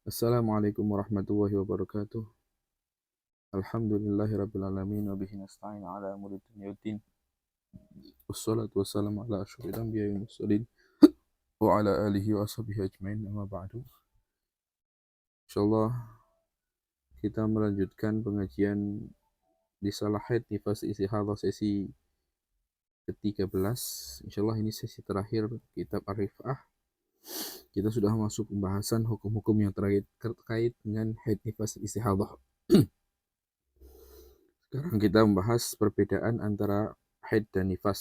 Assalamualaikum warahmatullahi wabarakatuh. Alhamdulillahirabbil alamin wa bihi nasta'in ala umuri dunya waddin. Wassalatu wassalamu ala asyrofil anbiya'i wal mursalin wa ala alihi wa ashabihi ajmain. Amma ba'du. Insyaallah kita melanjutkan pengajian di Salah Haid Nifas Istihadhah sesi ke-13. Insyaallah ini sesi terakhir kitab Ar-Rif'ah. Kita sudah masuk pembahasan hukum-hukum yang terkait dengan haid nifas istihadhah. Sekarang kita membahas perbedaan antara haid dan nifas.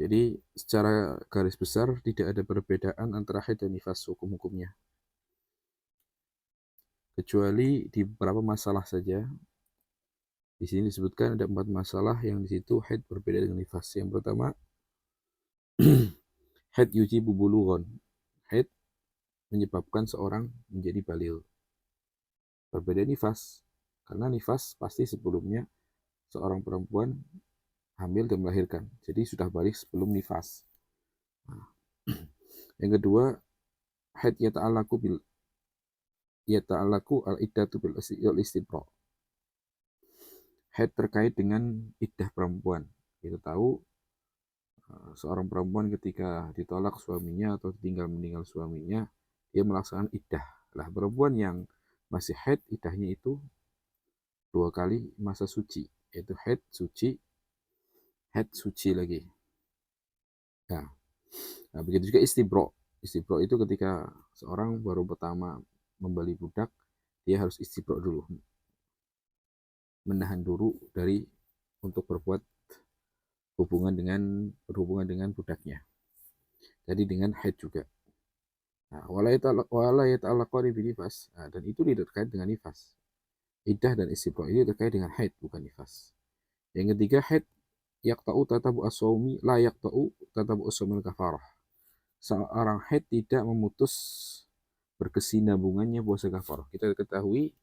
Jadi secara garis besar tidak ada perbedaan antara haid dan nifas hukum-hukumnya. Kecuali di beberapa masalah saja. Di sini disebutkan ada 4 masalah yang di situ haid berbeda dengan nifas. Yang pertama, haid yujibu bulughan. Haid menyebabkan seorang menjadi balil. Berbeda nifas. Karena nifas pasti sebelumnya seorang perempuan hamil dan melahirkan. Jadi sudah balik sebelum nifas. Nah, yang kedua, haid yata'alaku al-iddatu bil istibra. Haid terkait dengan iddah perempuan. Kita tahu seorang perempuan ketika ditolak suaminya atau meninggal suaminya, dia melaksanakan iddah. Lah perempuan yang masih haid, iddahnya itu 2 kali masa suci, yaitu haid suci lagi. Nah, begitu juga istibro. Istibro itu ketika seorang baru pertama membeli budak, dia harus istibro dulu, menahan dulu dari untuk berhubungan dengan budaknya. Jadi dengan haid juga. Nah, wala yata'allaqani binifas. Nah, dan itu tidak terkait dengan nifas. Iddah dan istibra ini terkait dengan haid, bukan nifas. Yang ketiga, haid yaqta'u tatabu as-sawmi la yaqta'u tatabu as-sawmil kafarah. Seorang haid tidak memutus berkesinambungannya puasa kafarah. Kita ketahui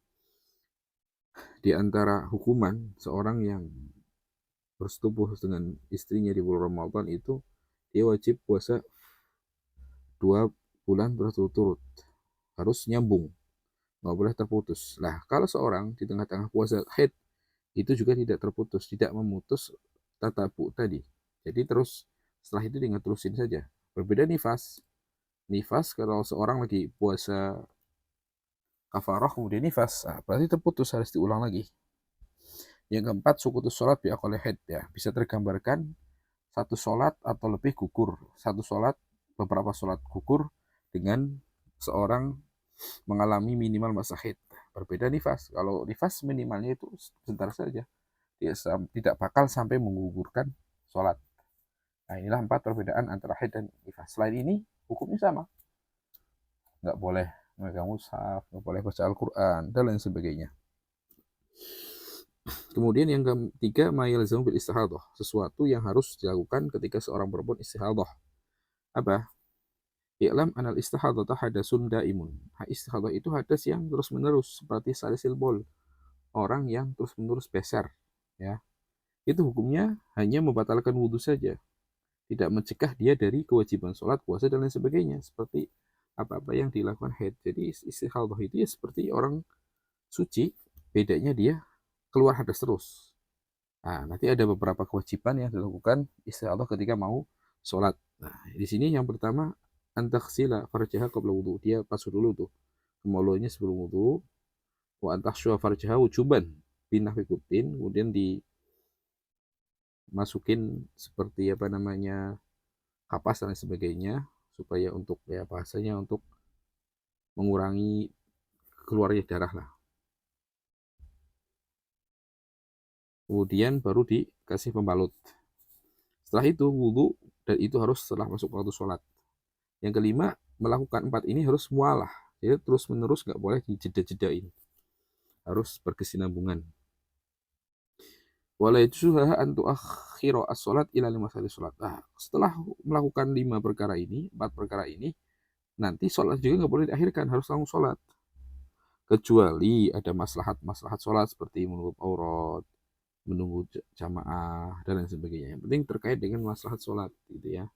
di antara hukuman seorang yang bersetubuh dengan istrinya di bulan Ramadan itu, dia wajib puasa 2 bulan berturut-turut. Harus nyambung, nggak boleh terputus. Nah, kalau seorang di tengah-tengah puasa haid, itu juga tidak terputus, tidak memutus tatabu tadi. Jadi terus setelah itu tinggal terusin saja. Berbeda nifas. Nifas kalau seorang lagi puasa kafarah kemudian nifas, nah, berarti terputus, harus diulang lagi. Yang keempat, sukutus sholat biaqali haid. Ya, bisa tergambarkan satu sholat atau lebih gugur. Satu sholat, beberapa sholat gugur dengan seorang mengalami minimal masa haid. Berbeda nifas. Kalau nifas minimalnya itu sebentar saja. Dia tidak bakal sampai menggugurkan sholat. Nah, inilah 4 perbedaan antara haid dan nifas. Selain ini, hukumnya sama. Nggak boleh memegang mushaf, nggak boleh baca Al-Quran, dan lain sebagainya. Kemudian yang ketiga, ma yalzamu bil istihadhah, sesuatu yang harus dilakukan ketika seorang perempuan istihadhah. Apa? I'lam anal istihadhah hadasun daimun. Istihadhah itu hadas yang terus-menerus, seperti salisil bol, orang yang terus-menerus besar, ya. Itu hukumnya hanya membatalkan wudhu saja, tidak mencegah dia dari kewajiban sholat, puasa, dan lain sebagainya, seperti apa-apa yang dilakukan haid. Jadi istihadhah itu ya seperti orang suci, bedanya dia keluar hadas terus. Nah, nanti ada beberapa kewajiban yang dilakukan istihadhah ketika mau sholat. Nah, di sini yang pertama, antaksila farjaha qabla wudu. Dia basuh dulu tuh kemaluannya sebelum wudu. Wa antaksua farjaha wujuban pindah ikutin, kemudian dimasukin seperti apa namanya kapas dan sebagainya, supaya untuk ya bahasanya untuk mengurangi keluarnya darah lah. Kemudian baru dikasih pembalut. Setelah itu wudu, dan itu harus setelah masuk waktu sholat. Yang kelima, melakukan 4 ini harus mualah. Jadi terus menerus, nggak boleh dijeda-jedain. Harus berkesinambungan. Wala yajzuha an tuakhira as-sholat ila 5 kali sholat. Nah, setelah melakukan 5 perkara ini, 4 perkara ini, nanti sholat juga nggak boleh diakhirkan, harus langsung sholat. Kecuali ada maslahat sholat seperti menutup aurat, menunggu jamaah, dan lain sebagainya. Yang penting terkait dengan maslahat sholat, gitu ya.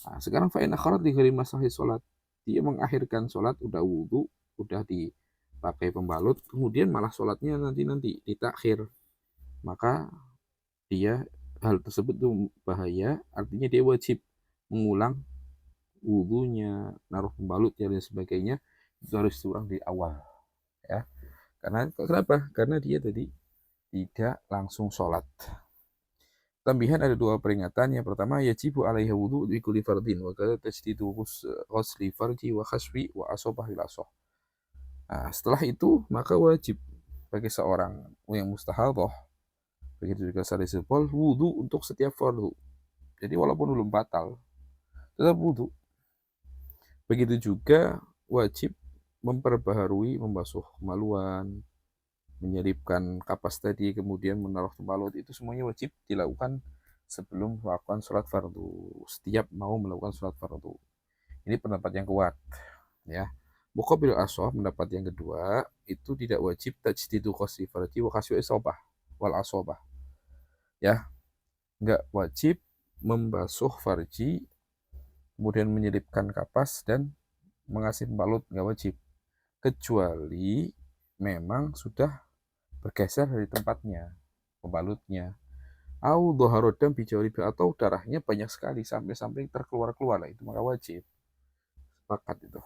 Nah, sekarang fa'in akharat di hari maslahat sholat. dia mengakhirkan sholat, udah wudhu, udah dipakai pembalut, kemudian malah sholatnya nanti ditakhir, maka dia hal tersebut tuh bahaya, artinya dia wajib mengulang wudhunya, naruh pembalutnya dan sebagainya, itu harus diulang di awal, ya. Karena kenapa? Karena dia tadi tidak langsung sholat. Tambihan ada dua peringatan. Yang pertama, yajibu alaihi wudu di kulli fardin wa kada tajdidu ghusli farji wa khaswi wa asobah lil asoh. Nah, setelah itu maka wajib bagi seorang yang mustahadhah, begitu juga salih sepol, wudu untuk setiap fardu. Jadi walaupun belum batal, tetap wudu. Begitu juga wajib memperbaharui, membasuh kemaluan, menyelipkan kapas tadi, kemudian menaruh tembalut, itu semuanya wajib dilakukan sebelum melakukan sholat fardu. Setiap mau melakukan sholat fardu. Ini pendapat yang kuat, ya. Muqabil asoh, pendapat yang kedua, itu tidak wajib tajdidu khosli farji wa khasyu isobah wal asobah. Ya, nggak wajib membasuh farji, kemudian menyelipkan kapas dan mengasih pembalut, nggak wajib. Kecuali memang sudah bergeser dari tempatnya, pembalutnya. Au dhaharodam bijawaribi, atau darahnya banyak sekali sampai terkeluar-keluar lah, itu maka wajib. Sepakat itu.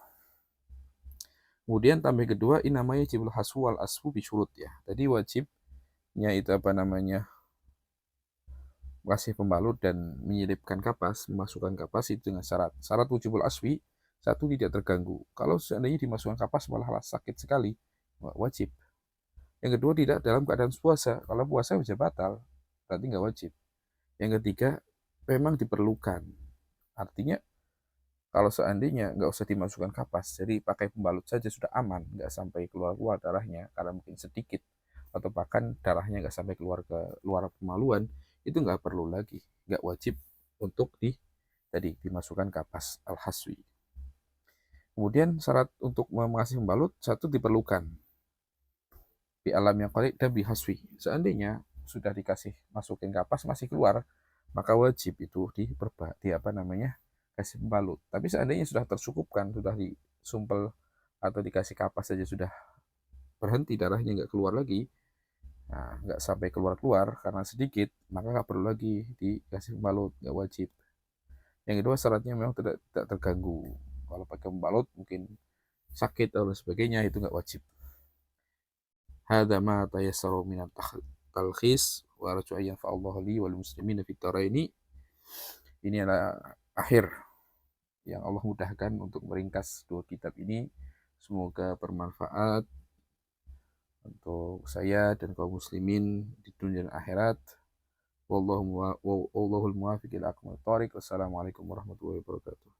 Kemudian tambah kedua, ini namanya jibul hasu wal asfu bisyurut, ya. Tadi wajibnya itu apa namanya? Kasih pembalut dan menyelipkan kapas, memasukkan kapas itu dengan syarat. Syarat wujubul aswi, satu, tidak terganggu. Kalau seandainya dimasukkan kapas malah sakit sekali, wajib. Yang kedua, tidak dalam keadaan puasa. Kalau puasa bisa batal, berarti nggak wajib. Yang ketiga, memang diperlukan. Artinya, kalau seandainya nggak usah dimasukkan kapas, jadi pakai pembalut saja sudah aman, nggak sampai keluar-keluar darahnya, karena mungkin sedikit, atau bahkan darahnya nggak sampai keluar ke luar kemaluan, itu nggak perlu lagi, nggak wajib untuk tadi dimasukkan kapas al-haswi. Kemudian syarat untuk mengasih pembalut, satu, diperlukan di alam yang qalik dan bihaswi. Seandainya sudah dikasih masukin kapas masih keluar, maka wajib itu di apa namanya, kasih pembalut. Tapi seandainya sudah tersukupkan, sudah disumpel atau dikasih kapas saja sudah berhenti, darahnya nggak keluar lagi, nah, nggak sampai keluar-keluar karena sedikit, maka nggak perlu lagi dikasih pembalut, nggak wajib. Yang kedua, syaratnya memang tidak terganggu. Kalau pakai pembalut mungkin sakit atau sebagainya, itu nggak wajib. Hada ma tayassaru minat talkhis wa arju ayyan fa'allahu li wal muslimina fit taraini. Ini adalah akhir yang Allah mudahkan untuk meringkas dua kitab ini. Semoga bermanfaat untuk saya dan kaum muslimin di dunia dan akhirat. Wallahul muwaffiq ila aqwamit thoriq. Wassalamualaikum warahmatullahi wabarakatuh.